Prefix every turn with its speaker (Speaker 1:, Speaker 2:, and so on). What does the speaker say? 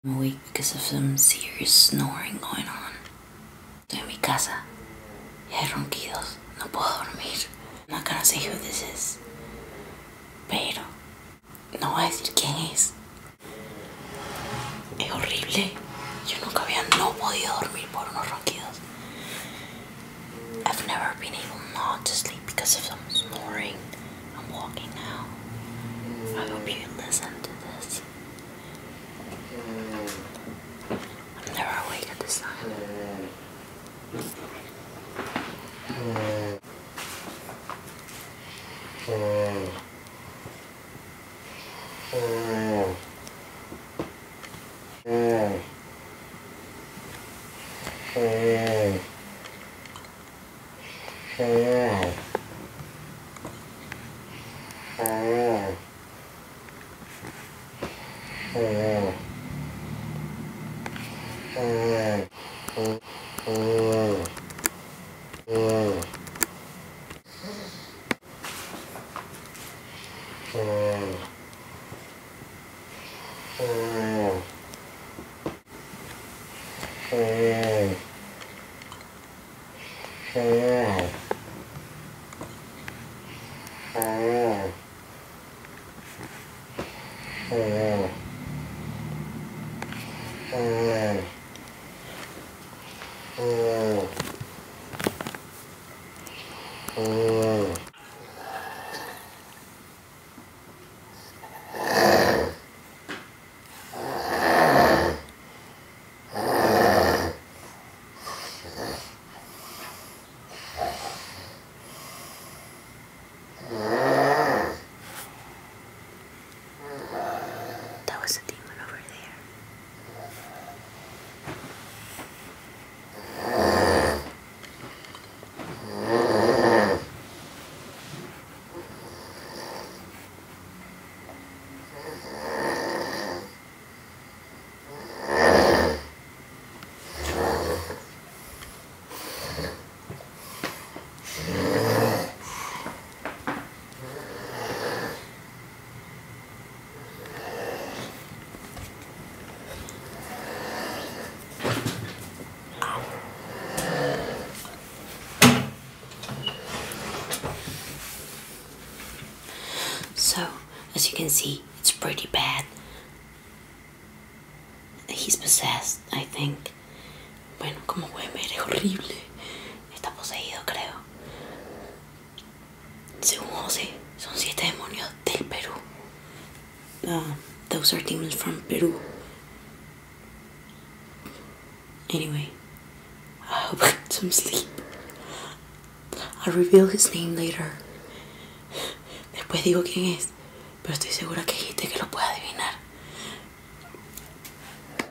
Speaker 1: I'm awake because of some serious snoring going on. Estoy en mi casa y hay ronquidos. No puedo dormir. I'm not gonna say who this is. Pero no voy a decir quién es. Es horrible. Yo nunca había no podido dormir por unos ronquidos. I've never been able not to sleep because of some snoring. I'm walking now. I hope you listen to this. I'm never awake at this time. That was a demon over there. So, as you can see, it's pretty bad. He's possessed, I think. Bueno, como pueden ver, es horrible. Está poseído, creo. Según José, son 7 demonios del Perú. Those are demons from Peru. Anyway, I hope I get some sleep. I'll reveal his name later. Después digo quién es, pero estoy segura que hay gente que lo puede adivinar.